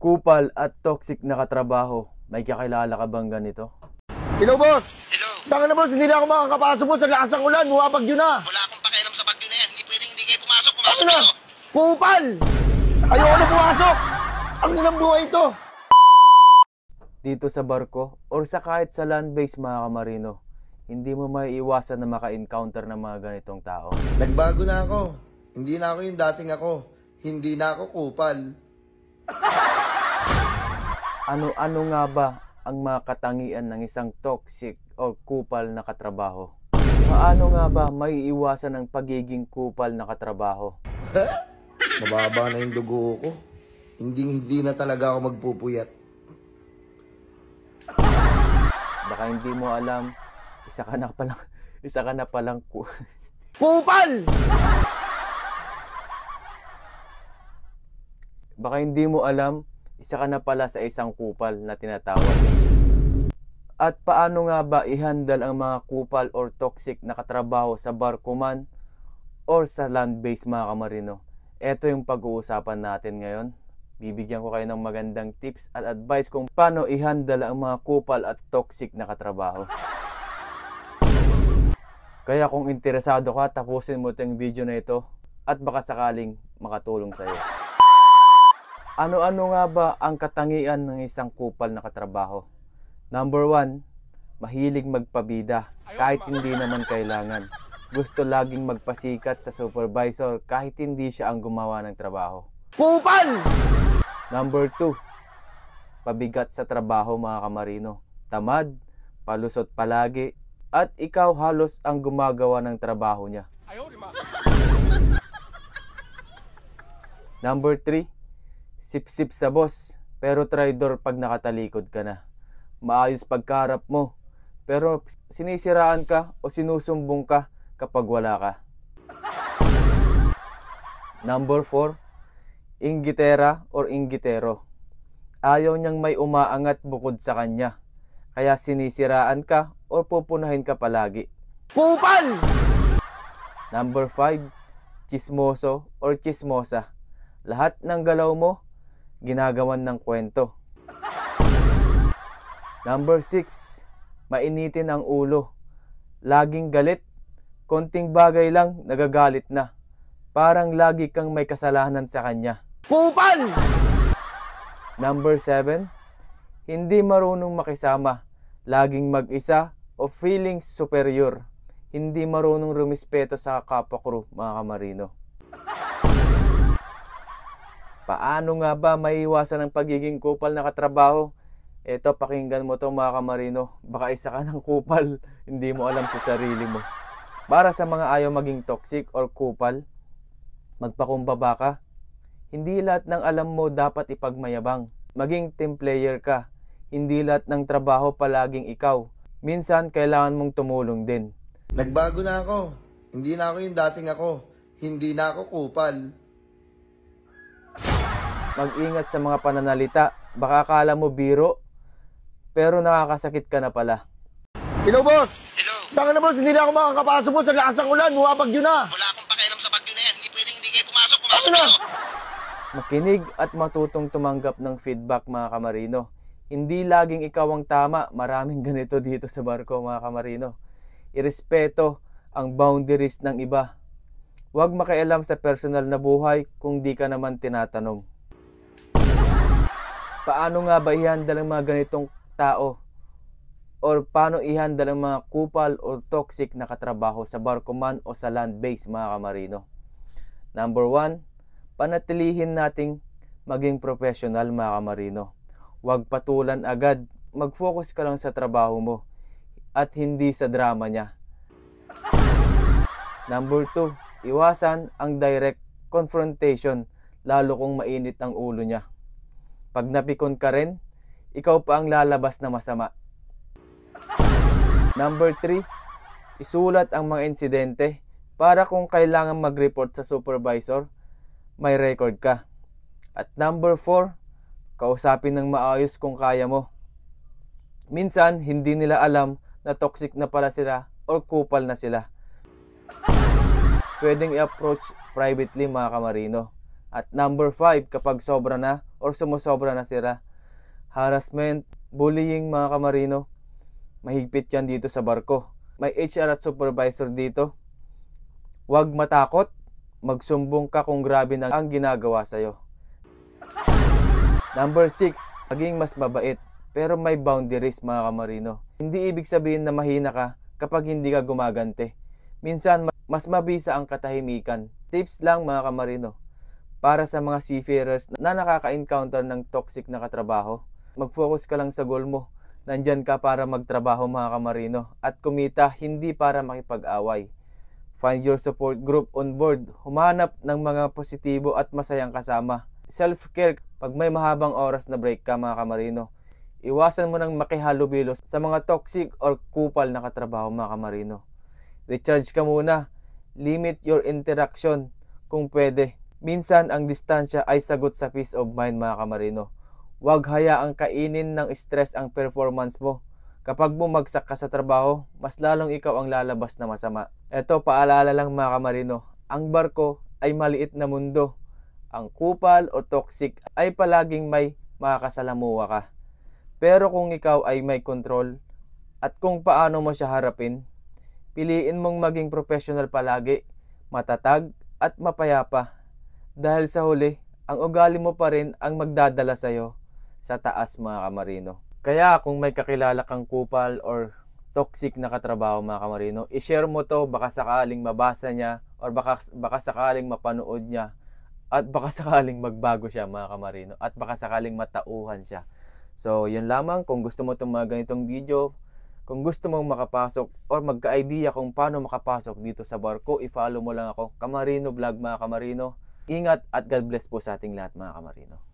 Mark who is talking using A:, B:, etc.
A: Kupal at toxic na katrabaho. May kakilala ka bang ganito?
B: Hello, boss!
C: Hello?
B: Tanga na, boss, hindi na ako makakapasok, boss. Sa lakas ng ulan, bumabagyo na.
C: Wala akong pakialam sa bagyo na yan. Hindi pwedeng hindi kayo pumasok.
B: Ano
C: Pumasok
B: na?
C: kayo!
B: Kupal! Ayoko na pumasok! Ang nilang buhay ito!
A: Dito sa barko or sa kahit sa land base mga kamarino, hindi mo maiiwasan na maka-encounter ng mga ganitong tao.
B: Nagbago na ako. Hindi na ako yung dating ako. Hindi na ako kupal.
A: Ano-ano nga ba ang mga katangian ng isang toxic o kupal na katrabaho? Paano nga ba maiiwasan ang pagiging kupal na katrabaho?
B: Nababa na yung dugo ko. Hindi na talaga ako magpupuyat.
A: Baka hindi mo alam, isa ka na palang
B: Kupal!
A: Baka hindi mo alam, isa ka na pala sa isang kupal na tinatawag. At paano nga ba i-handle ang mga kupal or toxic na katrabaho sa barko man or sa land base mga kamarino? Ito yung pag-uusapan natin ngayon. Bibigyan ko kayo ng magandang tips at advice kung paano i-handle ang mga kupal at toxic na katrabaho. Kaya kung interesado ka, tapusin mo itong video na ito at baka sakaling makatulong sa'yo. Ano-ano nga ba ang katangian ng isang kupal na katrabaho? Number 1, mahilig magpabida kahit hindi naman kailangan. Gusto laging magpasikat sa supervisor kahit hindi siya ang gumawa ng trabaho.
B: Kupal!
A: Number 2, pabigat sa trabaho mga kamarino. Tamad, palusot palagi, at ikaw halos ang gumagawa ng trabaho niya. Number 3, sip-sip sa boss, pero traidor pag nakatalikod ka na. Maayos pagkaharap mo, pero sinisiraan ka o sinusumbong ka kapag wala ka. Number 4, inggitera or inggitero. Ayaw niyang may umaangat bukod sa kanya, kaya sinisiraan ka o pupunahin ka palagi.
B: Kupal!
A: Number 5, chismoso or chismosa. Lahat ng galaw mo, ginagawan ng kwento. Number 6, mainitin ang ulo. Laging galit, konting bagay lang nagagalit na. Parang lagi kang may kasalanan sa kanya.
B: Kupal!
A: Number 7, hindi marunong makisama. Laging mag-isa o feeling superior. Hindi marunong rumispeto sa kapwa crew mga kamarino. Paano nga ba maiiwasan ang pagiging kupal na katrabaho? Eto, pakinggan mo to mga kamarino. Baka isa ka ng kupal, hindi mo alam sa sarili mo. Para sa mga ayaw maging toxic or kupal, magpakumbaba ka. Hindi lahat ng alam mo dapat ipagmayabang. Maging team player ka. Hindi lahat ng trabaho palaging ikaw. Minsan, kailangan mong tumulong din.
B: Nagbago na ako. Hindi na ako yung dating ako. Hindi na ako kupal.
A: Mag-ingat sa mga pananalita. Baka akala mo biro, pero nakakasakit ka na pala.
B: Hello, boss!
C: Hello?
B: Tanga na, boss, hindi na ako makakapasok, boss. Sa lakas ng ulan, bumabagyo na.
C: Wala akong pakialam sa bagyo na yan. Hindi pwedeng hindi kayo pumasok.
B: Ano
C: Pumasok
B: na?
C: kayo!
A: Makinig at matutong tumanggap ng feedback mga kamarino. Hindi laging ikaw ang tama. Maraming ganito dito sa barko mga kamarino. Irespeto ang boundaries ng iba. Huwag makialam sa personal na buhay kung di ka naman tinatanong. Paano nga ba i-handle ang mga ganitong tao? Or paano i-handle ang mga kupal o toxic na katrabaho sa barko man o sa land base mga kamarino? Number 1, panatilihin nating maging professional mga kamarino. Huwag patulan agad. Mag-focus ka lang sa trabaho mo at hindi sa drama niya. Number 2, iwasan ang direct confrontation lalo kung mainit ang ulo niya. Pag napikon ka rin, ikaw pa ang lalabas na masama. Number 3, isulat ang mga insidente para kung kailangan mag-report sa supervisor, may record ka. At number 4, kausapin ng maayos kung kaya mo. Minsan, hindi nila alam na toxic na pala sila or kupal na sila. Pwedeng i-approach privately mga kamarino. At number 5, kapag sobra na, or sumusobra na sila. Harassment, bullying mga kamarino, mahigpit yan dito sa barko. May HR at supervisor dito. Huwag matakot, magsumbong ka kung grabe na ang ginagawa sa'yo. Number 6, maging mas mabait pero may boundaries mga kamarino. Hindi ibig sabihin na mahina ka kapag hindi ka gumagante. Minsan mas mabisa ang katahimikan. Tips lang mga kamarino para sa mga seafarers na nakaka-encounter ng toxic na katrabaho. Mag-focus ka lang sa goal mo. Nandyan ka para magtrabaho mga kamarino at kumita, hindi para makipag-away. Find your support group on board. Humanap ng mga positibo at masayang kasama. Self-care pag may mahabang oras na break ka mga kamarino. Iwasan mo nang makihalubilo sa mga toxic or kupal na katrabaho mga kamarino. Recharge ka muna. Limit your interaction kung pwede. Minsan ang distansya ay sagot sa peace of mind mga kamarino. Huwag hayaang kainin ng stress ang performance mo. Kapag bumagsak ka sa trabaho, mas lalong ikaw ang lalabas na masama. Ito, paalala lang mga kamarino, ang barko ay maliit na mundo. Ang kupal o toxic ay palaging may makakasalamuha ka. Pero kung ikaw ay may control at kung paano mo siya harapin, piliin mong maging professional palagi, matatag at mapayapa. Dahil sa huli, ang ugali mo pa rin ang magdadala sa'yo sa taas mga kamarino. Kaya kung may kakilala kang kupal or toxic na katrabaho mga kamarino, i-share mo to, baka sakaling mabasa niya or baka sakaling mapanood niya at baka sakaling magbago siya mga kamarino at baka sakaling matauhan siya. So yun lamang, kung gusto mo itong mga ganitong video, kung gusto mong makapasok or magka-idea kung paano makapasok dito sa barko, i-follow mo lang ako, Kamarino Vlog mga kamarino. Ingat at God bless po sa ating lahat mga kamarino.